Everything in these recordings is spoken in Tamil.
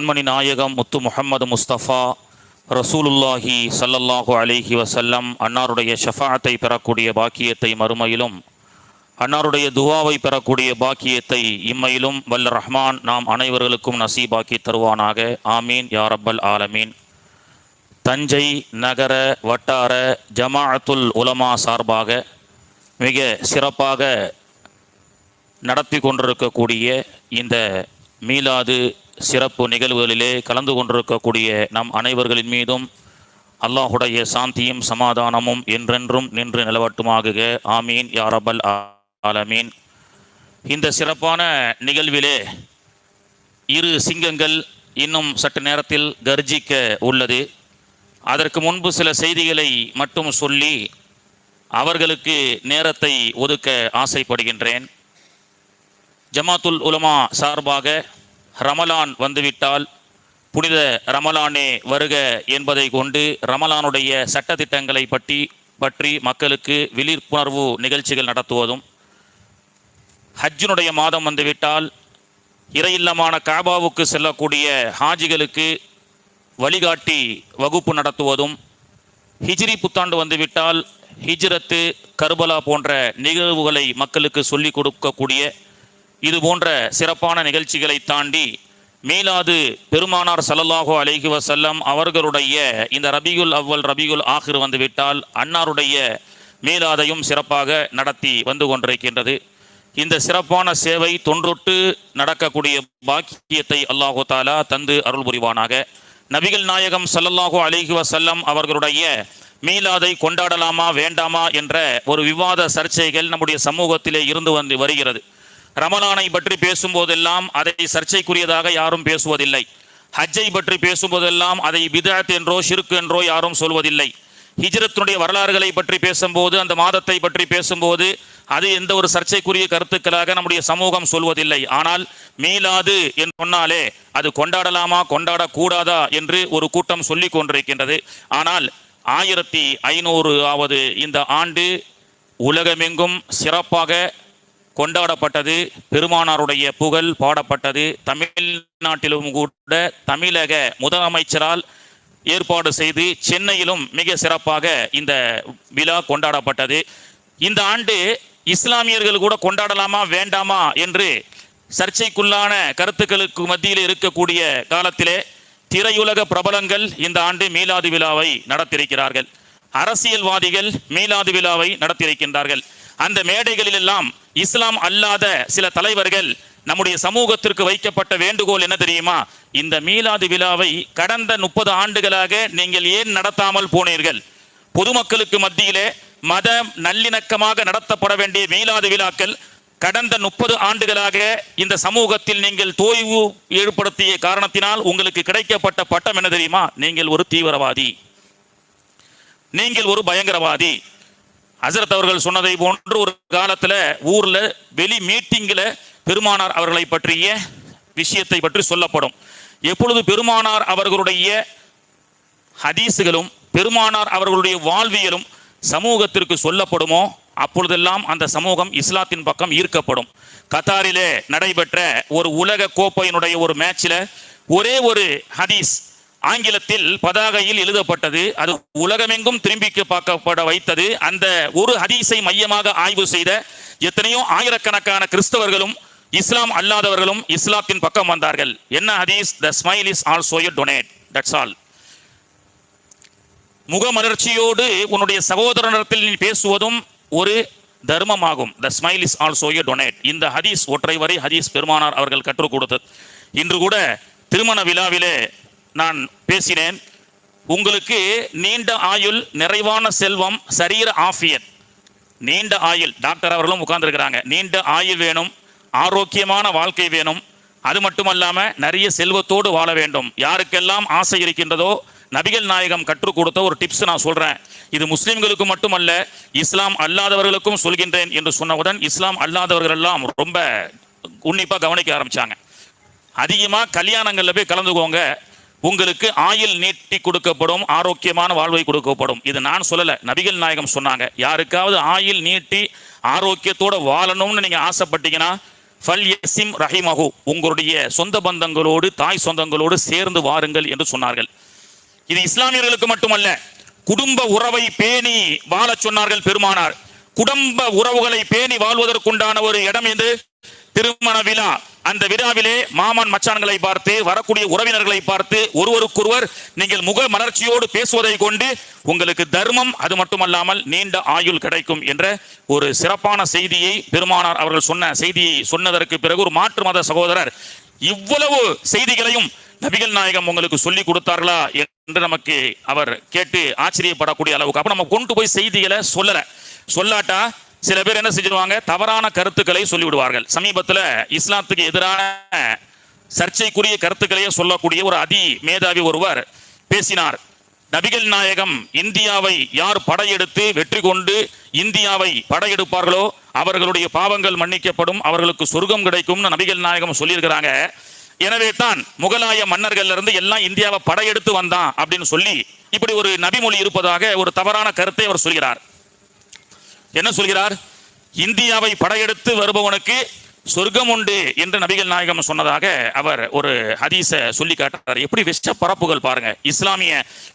கண்மணி நாயகம் முத்து முஹம்மது முஸ்தபா ரசூலுல்லாஹி ஸல்லல்லாஹு அலைஹி வஸல்லம் அன்னாருடைய ஷஃபாஅத்தை பெறக்கூடிய பாக்கியத்தை மறுமையிலும் அன்னாருடைய துவாவை பெறக்கூடிய பாக்கியத்தை இம்மையிலும் வல்ல ரஹ்மான் நாம் அனைவர்களுக்கும் நசீபாக்கி தருவானாக. ஆமீன் யா ரப்பல் ஆலமீன். தஞ்சை நகர வட்டார ஜமாஅத்துல் உலமா சார்பாக மிக சிறப்பாக நடத்தி கொண்டிருக்கக்கூடிய இந்த மீலாது சிறப்பு நிகழ்வுகளிலே கலந்து கொண்டிருக்கக்கூடிய நம் அனைவர்களின் மீதும் அல்லாஹுடைய சாந்தியும் சமாதானமும் என்றென்றும் நின்று நிலவட்டுமாகுக. ஆமீன் யா ரப்பல் ஆலமீன். இந்த சிறப்பான நிகழ்விலே இரு சிங்கங்கள் இன்னும் சற்று நேரத்தில் கர்ஜிக்க உள்ளது. அதற்கு முன்பு சில செய்திகளை மட்டும் சொல்லி அவர்களுக்கு நேரத்தை ஒதுக்க ஆசைப்படுகின்றேன். ஜமாத்துல் உலமா சார்பாக ரமலான் வந்துவிட்டால் புனித ரமலானே வருக என்பதை கொண்டு ரமலானுடைய சட்டத்திட்டங்களை பற்றி மக்களுக்கு விழிப்புணர்வு நிகழ்ச்சிகள் நடத்துவதும், ஹஜ்ஜினுடைய மாதம் வந்துவிட்டால் இறையில்லமான காபாவுக்கு செல்லக்கூடிய ஹாஜிகளுக்கு வழிகாட்டி வகுப்பு நடத்துவதும், ஹிஜ்ரி புத்தாண்டு வந்துவிட்டால் ஹிஜ்ரத்து கர்பலா போன்ற நிகழ்வுகளை மக்களுக்கு சொல்லிக் கொடுக்கக்கூடிய இது போன்ற சிறப்பான நிகழ்ச்சிகளை தாண்டி மீலாது பெருமானார் ஸல்லல்லாஹு அலைஹி வஸல்லம் அவர்களுடைய இந்த ரபியுல் அவ்வல் ரபியுல் ஆஹிர் வந்துவிட்டால் அன்னாருடைய மீலாதையும் சிறப்பாக நடத்தி வந்து கொண்டிருக்கின்றது. இந்த சிறப்பான சேவை தொன்றொட்டு நடக்கக்கூடிய பாக்கியத்தை அல்லாஹு தாலா தந்து அருள் புரிவானாக. நபிகள் நாயகம் ஸல்லல்லாஹு அலைஹி வஸல்லம் அவர்களுடைய மீலாதை கொண்டாடலாமா வேண்டாமா என்ற ஒரு விவாத சர்ச்சைகள் நம்முடைய சமூகத்திலே இருந்து வருகிறது. ரமலானை பற்றி பேசும்போதெல்லாம் அதை சர்ச்சைக்குரியதாக யாரும் பேசுவதில்லை. ஹஜ்ஜை பற்றி பேசும்போதெல்லாம் அதை பித்அத் என்றோ ஷிர்க் என்றோ யாரும் சொல்வதில்லை. ஹிஜ்ரத்தினுடைய வரலாறுகளை பற்றி பேசும்போது, அந்த மாதத்தை பற்றி பேசும்போது அது எந்த ஒரு சர்ச்சைக்குரிய கருத்துக்களாக நம்முடைய சமூகம் சொல்வதில்லை. ஆனால் மீலாது என்று சொன்னாலே அது கொண்டாடலாமா கொண்டாடக்கூடாதா என்று ஒரு கூட்டம் சொல்லி கொண்டிருக்கின்றது. ஆனால் 1500வது இந்த ஆண்டு உலகமெங்கும் சிறப்பாக கொண்டாடப்பட்டது. பெருமானாருடைய புகழ் பாடப்பட்டது. தமிழ்நாட்டிலும் கூட தமிழக முதலமைச்சரால் ஏற்பாடு செய்து சென்னையிலும் மிக சிறப்பாக இந்த விழா கொண்டாடப்பட்டது. இந்த ஆண்டு இஸ்லாமியர்கள் கூட கொண்டாடலாமா வேண்டாமா என்று சர்ச்சைக்குள்ளான கருத்துக்களுக்கு மத்தியில் இருக்கக்கூடிய காலத்திலே திரையுலக பிரபலங்கள் இந்த ஆண்டு மீலாது விழாவை நடத்தியிருக்கிறார்கள். அரசியல்வாதிகள் மீலாது விழாவை நடத்தியிருக்கின்றார்கள். அந்த மேடைகளில் எல்லாம் இஸ்லாம் அல்லாத சில தலைவர்கள் நம்முடைய சமூகத்திற்கு வைக்கப்பட்ட வேண்டுகோள் என்ன தெரியுமா? இந்த மீலாது விழாவை கடந்த 30 ஆண்டுகளாக நீங்கள் ஏன் நடத்தாமல் போனீர்கள்? பொதுமக்களுக்கு மத்தியிலே மத நல்லிணக்கமாக நடத்தப்பட வேண்டிய மீலாது விழாக்கள் கடந்த 30 ஆண்டுகளாக இந்த சமூகத்தில் நீங்கள் தோய்வு ஏற்படுத்திய காரணத்தினால் உங்களுக்கு கிடைக்கப்பட்ட பட்டம் என்ன தெரியுமா? நீங்கள் ஒரு தீவிரவாதி, நீங்கள் ஒரு பயங்கரவாதி. ஹசரத் அவர்கள் சொன்னதை போன்று ஒரு காலத்தில் ஊரில் வெளி மீட்டிங்கில் பெருமானார் அவர்களை பற்றிய விஷயத்தை பற்றி சொல்லப்படும். எப்பொழுது பெருமானார் அவர்களுடைய ஹதீஸுகளும் பெருமானார் அவர்களுடைய வாழ்வியலும் சமூகத்திற்கு சொல்லப்படுமோ அப்பொழுதெல்லாம் அந்த சமூகம் இஸ்லாத்தின் பக்கம் ஈர்க்கப்படும். கத்தாரிலே நடைபெற்ற ஒரு உலக கோப்பையினுடைய ஒரு மேட்சில் ஒரே ஒரு ஹதீஸ் ஆங்கிலத்தில் பதாகையில் எழுதப்பட்டது. அது உலகமெங்கும் திரும்பி பார்க்கப்பட வைத்தது. அந்த ஒரு ஹதீஸை மையமாக ஆய்வு செய்த எத்தனையோ ஆயிரக்கணக்கான கிறிஸ்தவர்களும் இஸ்லாம் அல்லாதவர்களும் இஸ்லாத்தின் பக்கம் வந்தார்கள். என்ன ஹதீஸ்? The smile is also a donate, that's all. முகமலர்ச்சியோடு உன்னுடைய சகோதரனிடத்தில் நீ பேசுவதும் ஒரு தர்மமாகும். The smile is also a donate. இந்த ஹதீஸ் ஒற்றை வரை ஹதீஸ் பெருமானார் அவர்கள் கற்றுக் கொடுத்தது. இன்று கூட திருமண விழாவிலே நான் பேசினேன். உங்களுக்கு நீண்ட ஆயுள், நிறைவான செல்வம், சரீர ஆஃபியத், நீண்ட ஆயுள். டாக்டர் அவர்களும் உட்கார்ந்துருக்கிறாங்க. நீண்ட ஆயுள் வேணும், ஆரோக்கியமான வாழ்க்கை வேணும். அது மட்டுமல்லாமல் நிறைய செல்வத்தோடு வாழ வேண்டும். யாருக்கெல்லாம் ஆசை இருக்கின்றதோ நபிகள் நாயகம் கற்றுக் கொடுத்த ஒரு டிப்ஸ் நான் சொல்கிறேன். இது முஸ்லீம்களுக்கு மட்டுமல்ல, இஸ்லாம் அல்லாதவர்களுக்கும் சொல்கின்றேன் என்று சொன்னவுடன் இஸ்லாம் அல்லாதவர்கள் எல்லாம் ரொம்ப உன்னிப்பாக கவனிக்க ஆரம்பித்தாங்க. அதிகமாக கல்யாணங்களில் போய் கலந்துக்கோங்க, உங்களுக்கு ஆயுள் நீட்டி கொடுக்கப்படும், ஆரோக்கியமான வாழ்வை கொடுக்கப்படும். இது நான் சொல்லலை, நபிகள் நாயகம் சொன்னாங்க. யாருக்காவது ஆயுள் நீட்டி ஆரோக்கியத்தோடு வாழணும்னு நீங்கள் ஆசைப்பட்டீங்கன்னா ஃபல் யஸிம் ரஹிமஹு, உங்களுடைய சொந்த பந்தங்களோடு தாய் சொந்தங்களோடு சேர்ந்து வாருங்கள் என்று சொன்னார்கள். இது இஸ்லாமியர்களுக்கு மட்டுமல்ல, குடும்ப உறவை பேணி வாழ சொன்னார்கள் பெருமானார். குடும்ப உறவுகளை பேணி வாழ்வதற்குண்டான ஒரு இடம் என்று திருமண விழா. அந்த விழாவிலே மாமன் மச்சான்களை பார்த்து, வரக்கூடிய உறவினர்களை பார்த்து ஒருவருக்கொருவர் நீங்கள் முக மலர்ச்சியோடு பேசுவதை கொண்டு உங்களுக்கு தர்மம், அது மட்டுமல்லாமல் நீண்ட ஆயுள் கிடைக்கும் என்ற ஒரு சிறப்பான செய்தியை பெருமானார் அவர்கள் சொன்ன செய்தியை சொன்னதற்கு பிறகு ஒரு மாற்று மத சகோதரர், இவ்வளவு செய்திகளையும் நபிகள் நாயகம் உங்களுக்கு சொல்லி கொடுத்தார்களா என்று நமக்கு அவர் கேட்டு ஆச்சரியப்படக்கூடிய அளவுக்கு. அப்ப நம்ம கொண்டு போய் செய்திகளை சொல்லாட்டா சில பேர் என்ன செஞ்சிருவாங்க, தவறான கருத்துக்களை சொல்லிவிடுவார்கள். சமீபத்தில் இஸ்லாத்துக்கு எதிரான சர்ச்சைக்குரிய கருத்துக்களையே சொல்லக்கூடிய ஒரு அதி மேதாவி ஒருவர் பேசினார். நபிகள் நாயகம் இந்தியாவை யார் படையெடுத்து வெற்றி கொண்டு இந்தியாவை படையெடுப்பார்களோ அவர்களுடைய பாவங்கள் மன்னிக்கப்படும், அவர்களுக்கு சொர்க்கம் கிடைக்கும்னு நபிகள் நாயகம் சொல்லியிருக்கிறாங்க. எனவே தான் முகலாய மன்னர்கள் இருந்து எல்லாம் இந்தியாவை படையெடுத்து வந்தான் அப்படின்னு சொல்லி இப்படி ஒரு நபிமொழி இருப்பதாக ஒரு தவறான கருத்தை அவர் சொல்கிறார். என்ன சொல்கிறார்? இந்தியாவை படையெடுத்து வருபவனுக்கு சொர்க்கம் உண்டு என்று நபிகள் நாயகம் சொன்னதாக அவர் ஒரு ஹதீஸ சொல்லி காட்டுறார். எப்படி வெச்ச பரப்புகள் பாருங்க. இஸ்லாமிய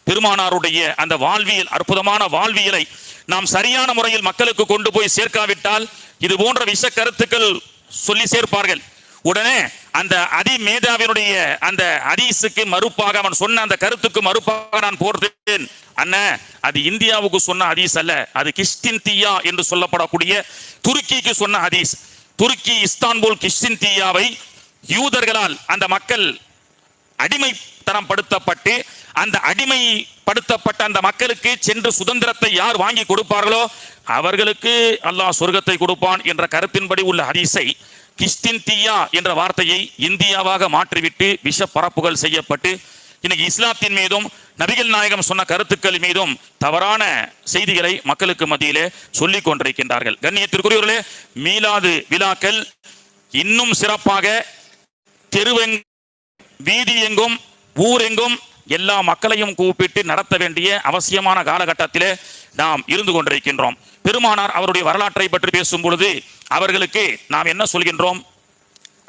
பெருமானாருடைய அந்த வாழ்வியல், அற்புதமான வாழ்வியலை நாம் சரியான முறையில் மக்களுக்கு கொண்டு போய் சேர்க்காவிட்டால் இது போன்ற விஷ கருத்துக்கள் சொல்லி சேர்ப்பார்கள். உடனே அந்த அதி மேதாவினுடைய அந்த ஹதீஸுக்கு மறுப்பாக, அவன் சொன்ன அந்த கருத்துக்கு மறுப்பாக நான் போர்த்தேன். அண்ணன், அது இந்தியாவுக்கு சொன்ன ஹதீஸ் அல்ல, அது கிஷ்டின்தியா என்று சொல்லப்படக்கூடிய துருக்கிக்கு சொன்ன ஹதீஸ். துருக்கி இஸ்தான்புல் கிஷ்டின்தியாவை யூதர்களால் அந்த மக்கள் அடிமைத்தனம் படுத்தப்பட்டு, அந்த அடிமைப்படுத்தப்பட்ட அந்த மக்களுக்கு சென்று சுதந்திரத்தை யார் வாங்கி கொடுப்பார்களோ அவர்களுக்கு அல்லாஹ் சொர்க்கத்தை கொடுப்பான் என்ற கருத்தின்படி உள்ள ஹதீஸை கிஷ்டின்தியா என்ற வார்த்தையை இந்தியாவாக மாற்றிவிட்டு விஷ பரப்புகள் செய்யப்பட்டு இன்னைக்கு இஸ்லாத்தின் மீதும் நபிகள் நாயகம் சொன்ன கருத்துக்கள் மீதும் தவறான செய்திகளை மக்களுக்கு மத்தியிலே சொல்லிக் கொண்டிருக்கின்றார்கள். கண்ணியத்திற்குரியவர்களே, மீலாது விழாக்கள் இன்னும் சிறப்பாக தெருவெங்கும் வீதி எங்கும் ஊரெங்கும் எல்லா மக்களையும் கூப்பிட்டு நடத்த வேண்டிய அவசியமான காலகட்டத்திலே நாம் இருந்து கொண்டிருக்கின்றோம். பெருமானார் அவருடைய வரலாற்றை பற்றி பேசும் பொழுது அவர்களுக்கு நாம் என்ன சொல்கின்றோம்?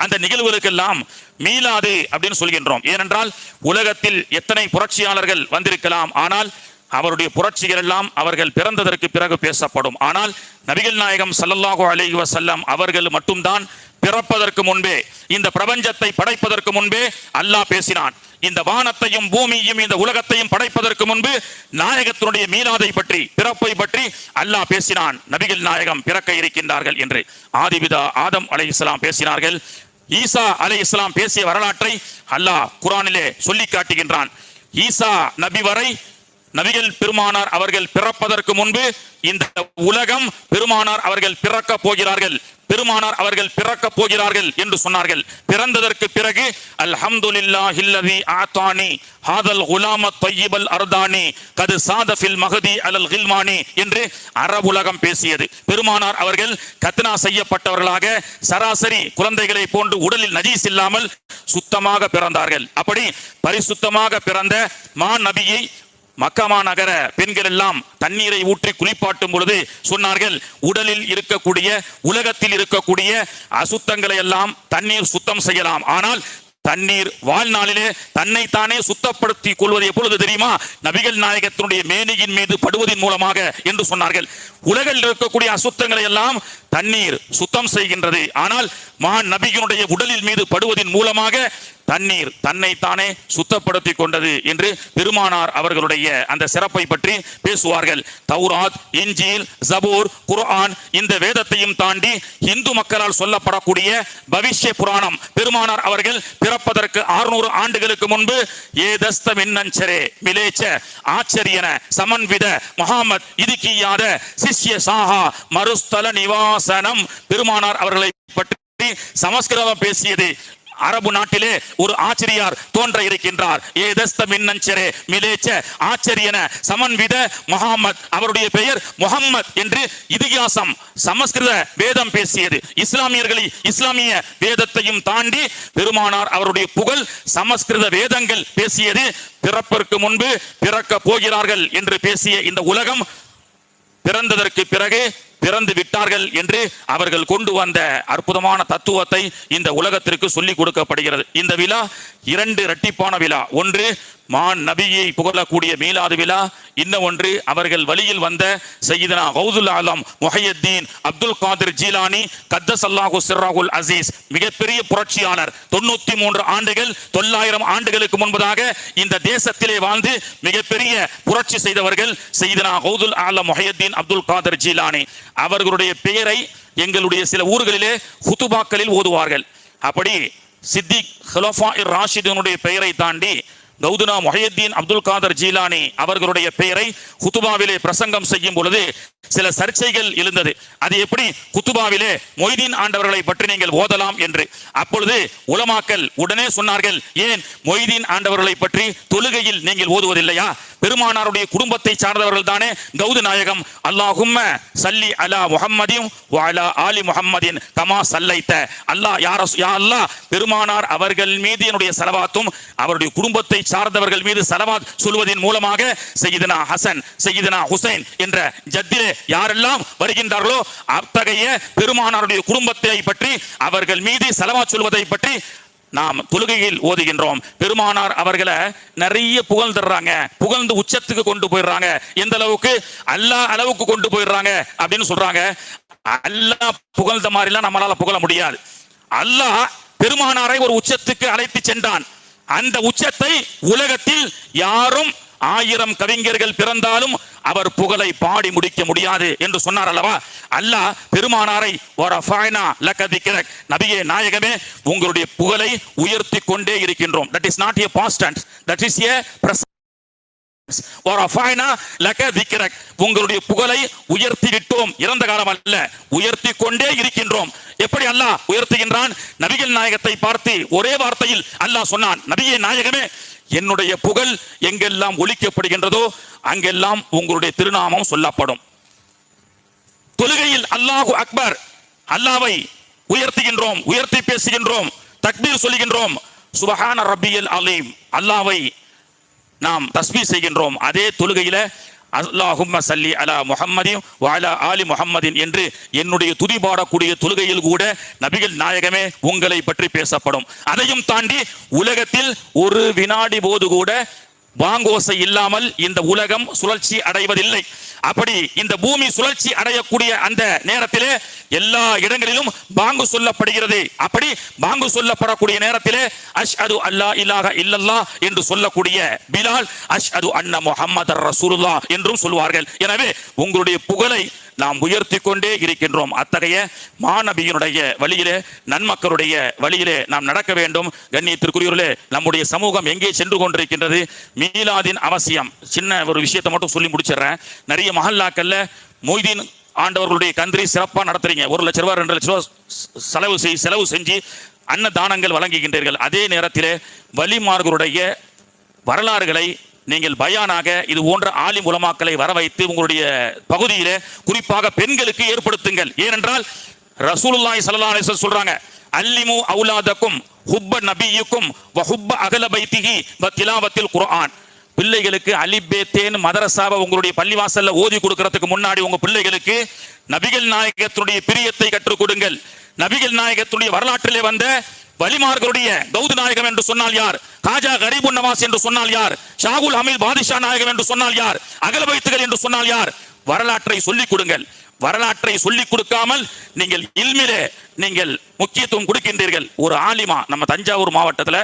அந்த நிகழ்வுகளுக்கெல்லாம் மீலாது அப்படின்னு சொல்கின்றோம். ஏனென்றால் உலகத்தில் எத்தனை புரட்சியாளர்கள் வந்திருக்கலாம், ஆனால் அவருடைய புரட்சிகள் எல்லாம் அவர்கள் பிறந்ததற்கு பிறகு பேசப்படும். ஆனால் நபிகள் நாயகம் ஸல்லல்லாஹு அலைஹி வஸல்லம் அவர்கள் மட்டும்தான் பிறப்பதற்கு முன்பே, இந்த பிரபஞ்சத்தை படைப்பதற்கு முன்பே அல்லாஹ் பேசினான். இந்த வானத்தையும் பூமியையும் இந்த உலகத்தையும் படைப்பதற்கு முன்பு நாயகத்தினுடைய மீலாதை பற்றி, பிறப்பை பற்றி அல்லாஹ் பேசினான். நபிகள் நாயகம் பிறக்க இருக்கின்றார்கள் என்று ஆதிபிதா ஆதம் அலைஹிஸ்ஸலாம் பேசினார்கள். ஈசா அலைஹிஸ்ஸலாம் பேசிய வரலாற்றை அல்லாஹ் குர்ஆனிலே சொல்லி காட்டுகின்றான். ஈசா நபி வரை நபிகள் பெருமானார் அவர்கள் பிறப்பதற்கு முன்பு இந்த உலகம் பெருமானார் அவர்கள் பிறக்க போகிறார்கள், பெருமானார் அவர்கள் பிறக்க போகிறார்கள் என்று சொன்னார்கள். பிறந்ததற்கு பிறகு அல்ஹம்துலில்லாஹில்லதி ஆதானி ஹாதல் குலாம தய்யிபல் அர்தானி கது சாதஃபில் மஹதி அலல் கில்மானி என்று அரபுலகம் பேசியது. பெருமானார் அவர்கள் கத்னா செய்யப்பட்டவர்களாக சராசரி குழந்தைகளை போன்று உடலில் நஜீஸ் இல்லாமல் சுத்தமாக பிறந்தார்கள். அப்படி பரிசுத்தமாக பிறந்த மான் நபியை மக்கமா நகர பெண்கள் எல்லாம் தண்ணீரை ஊற்றி குளிப்பாட்டும் பொழுது சொன்னார்கள், உடலில் இருக்கக்கூடிய உலகத்தில் இருக்கக்கூடிய அசுத்தங்களை எல்லாம் தண்ணீர் சுத்தம் செய்யலாம், ஆனால் தண்ணீர் வாழ்நாளிலே தன்னைத்தானே சுத்தப்படுத்திக் கொள்வது எப்பொழுது தெரியுமா? நபிகள் நாயகத்தினுடைய மேனியின் மீது படுவதன் மூலமாக என்று சொன்னார்கள். உலகில் இருக்கக்கூடிய அசுத்தங்களை எல்லாம் தண்ணீர் சுத்தம் செய்கின்றது, ஆனால் மான் நபியினுடைய உடலில் மீது படுவதன் மூலமாக தண்ணீர் தன்னைத்தானே சுத்தப்படுத்திக் கொண்டது என்று பெருமானார் அவர்களுடைய அந்த சிறப்பை பற்றி பேசுவார்கள். தௌராத், இன்ஜீல், ஜபூர், குர்ஆன் இந்த வேதத்தையும் தாண்டி இந்து மக்களால் சொல்லப்படக்கூடிய பவிஷ்ய புராணம், பெருமானார் அவர்கள் பிறப்பதற்கு 600 ஆண்டுகளுக்கு முன்பு ஏதஸ்த மின்னஞ்சரே மிலேச்ச ஆச்சரியன சமன்வித முஹம்மத் இதுக்கியாத சிஷ்ய சாஹா மருஸ்தல நிவாசனம் பெருமானார் அவர்களை பற்றி சமஸ்கிருதம் பேசியது. அரபு நாட்டிலே ஒரு ஆச்சரியார் தோன்ற இருக்கின்றார். ஏதஸ்த மின்னஞ்சரே மிலேச்ச ஆச்சரியன சமன்வித முஹம்மத், அவருடைய பெயர் முஹம்மத் என்று இதிகாசம் சமஸ்கிருத வேதம் பேசியது. இஸ்லாமியர்களை இஸ்லாமிய வேதத்தையும் தாண்டி பெருமானார் அவருடைய புகழ் சமஸ்கிருத வேதங்கள் பேசியது. பிறப்பதற்கு முன்பு பிறக்க போகிறார்கள் என்று பேசிய இந்த உலகம் பிறந்ததற்கு பிறகு பிறந்து விட்டார்கள் என்று அவர்கள் கொண்டு வந்த அற்புதமான தத்துவத்தை இந்த உலகத்திற்கு சொல்லிக் கொடுக்கப்படுகிறது. இந்த விழா 2 இரட்டிப்பான விழா. ஒன்று மான் நபியை புகழக்கூடிய மீலாது விழா, இன்னொன்று அவர்கள் வழியில் வந்த சையீதுனா கௌதுல் ஆலம் முஹையத்தீன் அப்துல் காதிர் ஜீலானி கத்தஸல்லாஹு சிர்ரஹுல் அசீஸ், மிகப்பெரிய புரட்சியாளர். 93 ஆண்டுகள் 900 ஆண்டுகளுக்கு முன்பதாக இந்த தேசத்திலே வாழ்ந்து மிகப்பெரிய புரட்சி செய்தவர்கள் சையீதுனா கௌதுல் ஆலம் முஹையத்தீன் அப்துல் காதிர் ஜீலானி. அவர்களுடைய பெயரை எங்களுடைய சில ஊர்களிலே ஹுதுபாக்களில் ஓதுவார்கள். அப்படி சித்திக் ஹுலஃபா ராஷிதீனுடைய பெயரை தாண்டி கௌதுனா முஹையத்தீன் அப்துல் காதர் ஜீலானி அவர்களுடைய பெயரை குத்துபாவிலே பிரசங்கம் செய்யும் பொழுது சில சர்ச்சைகள் எழுந்தது. அது எப்படி குத்துபாவிலே மொய்தீன் ஆண்டவர்களை பற்றி நீங்கள் ஓதலாம் என்று. அப்பொழுது உலமாக்கள் உடனே சொன்னார்கள், ஏன் மொய்தீன் ஆண்டவர்களை பற்றி தொழுகையில் நீங்கள் ஓதுவதில்லையா? பெருமானாருடைய குடும்பத்தை சார்ந்தவர்கள் தானே கௌது நாயகம். அல்லாஹும்ம சல்லி அலா முஹம்மதின் வ அலா ஆலி முஹம்மதின் கமா சல்லைத்த. அல்லாஹ் யா அல்லாஹ் பெருமானார் அவர்கள் மீது என்னுடைய ஸலவாத்தும் அவருடைய குடும்பத்தை சார்ந்தவர்கள் மீது ஸலவாத் சொல்வதன் மூலமாக சையீதுனா ஹசன் சையீதுனா ஹுசைன் என்ற ஜத்திலே யாரெல்லாம் வருகின்றார்களோ அத்தகைய பெருமானாருடைய குடும்பத்தை பற்றி அவர்கள் மீது ஸலவாத் சொல்வதை பற்றி நாம் தொழுகையில் ஓதுகின்றோம். பெருமானார் அவர்களை நிறைய புகழ்ந்துடுறாங்க, புகழ்ந்து உச்சத்துக்கு கொண்டு போயிடுறாங்க. எந்த அளவுக்கு? அல்லாஹ் அளவுக்கு கொண்டு போயிடுறாங்க அப்படின்னு சொல்றாங்க. அல்லாஹ் புகழ்ந்த மாதிரிலாம் நம்மளால புகழ முடியாது. அல்லாஹ் பெருமானாரை ஒரு உச்சத்துக்கு அழைத்து சென்றான். அந்த உச்சத்தை உலகத்தில் யாரும் 1000 கவிஞர்கள் பிறந்தாலும் அவர் புகழை பாடி முடிக்க முடியாது என்று சொன்னார் அல்லவா? அல்லாஹ் பெருமானாரை நபியே நாயகமே உங்களுடைய புகழை உயர்த்தி கொண்டே இருக்கின்றோம். that is not a past tense, that is a present. உங்களுடைய புகழை உயர்த்தி விட்டோம், இறந்த காலம் அல்ல, உயர்த்தி கொண்டே இருக்கின்றோம். எப்படி அல்லாஹ் உயர்த்துகின்றான்? நபிகள் நாயகத்தை பார்த்து ஒரே வார்த்தையில் அல்லாஹ் சொன்னான், நபியே நாயகமே என்னுடைய புகழ் எங்கெல்லாம் ஒலிக்கப்படுகின்றதோ அங்கெல்லாம் உங்களுடைய திருநாமம் சொல்லப்படும். தொழுகையில் அல்லாஹு அக்பர், அல்லாஹ்வை உயர்த்துகின்றோம், உயர்த்தி பேசுகின்றோம், தக்பீர் சொல்லுகின்றோம், சுபஹான ரப்பியல் அலீம் அல்லாஹ்வை நாம் தஸ்பீஹ் செய்கின்றோம். அதே தொழுகையில அல்லாஹும்ம சல்லி அலா முஹம்மதின் வ அலா ஆலி முஹம்மதின் என்று என்னுடைய துதி பாடக்கூடிய தொழுகையில் கூட நபிகள் நாயகமே உங்களை பற்றி பேசப்படும். அதையும் தாண்டி உலகத்தில் ஒரு வினாடி போது கூட வாங்கோசை இல்லாமல் இந்த உலகம் சுழற்சி அடைவதில்லை. அப்படி இந்த பூமி சுழற்சி அடையக்கூடிய அந்த நேரத்திலே எல்லா இடங்களிலும் பாங்கு சொல்லப்படுகிறது. அப்படி பாங்கு சொல்லப்படக்கூடிய நேரத்திலே அஷ்ஹது அல்லா இலாஹ இல்லல்லாஹ் என்று சொல்லக்கூடிய பிலால் அஷ்ஹது அன்ன முஹம்மதர் ரசூலுல்லாஹ் என்றும் சொல்வார்கள். எனவே உங்களுடைய புகழை நாம் உயர்த்தி கொண்டே இருக்கின்றோம். அத்தகைய மாநபியினுடைய வழியிலே, நன்மக்களுடைய வழியிலே நாம் நடக்க வேண்டும். கண்ணியத்திற்குரியவர்களே, நம்முடைய சமூகம் எங்கே சென்று கொண்டிருக்கின்றது? மீலாதின் அவசியம். சின்ன ஒரு விஷயத்தை மட்டும் சொல்லி முடிச்சிடறேன். நிறைய மஹல்லாக்கள்ல மொய்தீன் ஆண்டவர்களுடைய கந்திரி சிறப்பாக நடத்துறீங்க. 1 லட்ச ரூபாய் 2 லட்ச ரூபாய் செலவு செஞ்சு அன்னதானங்கள் வழங்குகின்றீர்கள். அதே நேரத்திலே வலிமார்களுடைய வரலாறுகளை நீங்கள் பயானாக இது போன்ற ஆலிம் உலமாக்களை வர வைத்து உங்களுடைய பகுதியிலே குறிப்பாக பெண்களுக்கு ஏற்படுத்துங்கள். ஏனென்றால் ரசூலுல்லாஹி ஸல்லல்லாஹு அலைஹி வஸல்லம் சொல்றாங்க, அல்லிமு அவுலாதக்கும் ஹுப்ப நபியுக்கும் வ ஹுப்ப அஹ்ல பைத்திஹி வ திலாவத்தில் குர்ஆன். பிள்ளைகளுக்கு அலிபே தேன் மதரசாவை உங்களுடைய பள்ளிவாசல்ல ஓதி கொடுக்கிறதுக்கு முன்னாடி உங்க பிள்ளைகளுக்கு நபிகள் நாயகத்துடைய பிரியத்தை கற்றுக் கொடுங்கள். நபிகள் நாயகத்துடைய வரலாற்றிலே வந்த வலிமார்களுடைய கௌது நாயகம் என்று சொன்னால் யார்? காஜா கரீபுன் நவாஸ் என்று சொன்னால் யார்? ஷாகுல் ஹமீத் பாதிஷா நாயகம் என்று சொன்னால் யார்? அகல பைத்துகள் என்று சொன்னால் யார்? வரலாற்றை சொல்லிக் கொடுங்கள். வரலாற்றை சொல்லிக் கொடுக்காமல் நீங்கள் இல்மிலே நீங்கள் முக்கியத்துவம் கொடுக்கின்றீர்கள். ஒரு ஆலிமா நம்ம தஞ்சாவூர் மாவட்டத்தில்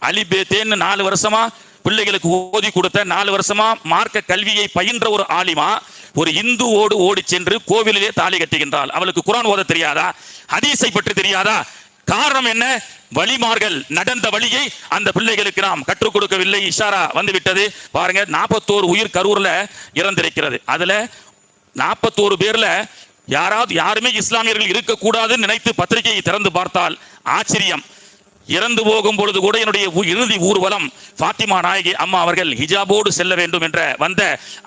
அலிபேத்தேன்னு 4 வருஷமா பிள்ளைகளுக்கு ஓதி கொடுத்த 4 வருஷமா மார்க்க கல்வியை பயின்ற ஒரு ஆலிமா ஒரு இந்துவோடு ஓடி சென்று கோவிலிலே தாலி கட்டுகின்றாள். அவளுக்கு குர்ஆன் ஓத தெரியாதா? ஹதீஸை பற்றி தெரியாதா? காரணம் என்ன? வலிமார்கள் நடந்த வழியை அந்த பிள்ளைகளுக்கு நாம் கற்றுக் கொடுக்கவில்லை. இஷாரா வந்து விட்டது. பாருங்க, 41 உயிர் கரூர்ல இறந்திருக்கிறது. அதுல 41 பேர்ல யாருமே இஸ்லாமியர்கள் இருக்கக்கூடாதுன்னு நினைத்து பத்திரிகையை திறந்து பார்த்தால் ஆச்சரியம். இறந்து போகும் பொழுது கூட என்னுடைய இறுதி ஊர்வலம் ஃபாத்திமா நாயகி அம்மா அவர்கள் ஹிஜாபோடு செல்ல வேண்டும் என்ற வந்த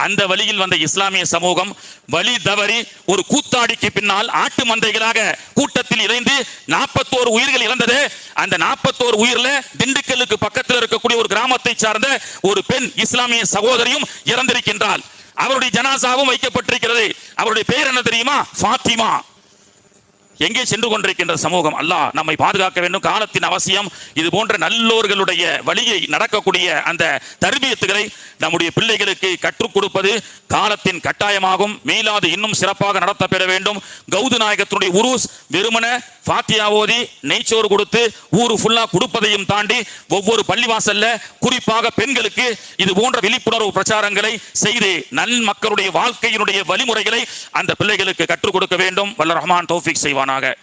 அந்த வழியில் வந்த இஸ்லாமிய சமூகம் வழி தவறி ஒரு கூத்தாடிக்கு பின்னால் ஆட்டு மந்தைகளாக கூட்டத்தில் இணைந்து 41 உயிர்கள் இறந்தது. அந்த 41 உயிர்ல திண்டுக்கல்லுக்கு பக்கத்தில் இருக்கக்கூடிய ஒரு கிராமத்தை சார்ந்த ஒரு பெண் இஸ்லாமிய சகோதரியும் இறந்திருக்கின்றாள். அவருடைய ஜனாசாவும் வைக்கப்பட்டிருக்கிறது. அவருடைய பெயர் என்ன தெரியுமா? ஃபாத்திமா. எங்கே சென்று கொண்டிருக்கின்ற சமூகம்? அல்லாஹ் நம்மை பாதுகாக்க வேண்டும். காலத்தின் அவசியம். இது போன்ற நல்லோர்களுடைய வழியை நடக்கக்கூடிய அந்த தர்பியத்துகளை நம்முடைய பிள்ளைகளுக்கு கற்றுக் கொடுப்பது காலத்தின் கட்டாயமாகும். மீலாது இன்னும் சிறப்பாக நடத்த பெற வேண்டும். கௌது நாயகத்தினுடைய உருஸ் வெறுமன ஃபாத்தியா ஓதி நெய்ச்சோறு கொடுத்து ஊரு ஃபுல்லா கொடுப்பதையும் தாண்டி ஒவ்வொரு பள்ளிவாசல்ல குறிப்பாக பெண்களுக்கு இது போன்ற விழிப்புணர்வு பிரச்சாரங்களை செய்து நன் மக்களுடைய வாழ்க்கையினுடைய வழிமுறைகளை அந்த பிள்ளைகளுக்கு கற்றுக் கொடுக்க வேண்டும். வல்ல ரஹ்மான் தௌஃபீக் செய்வானாக.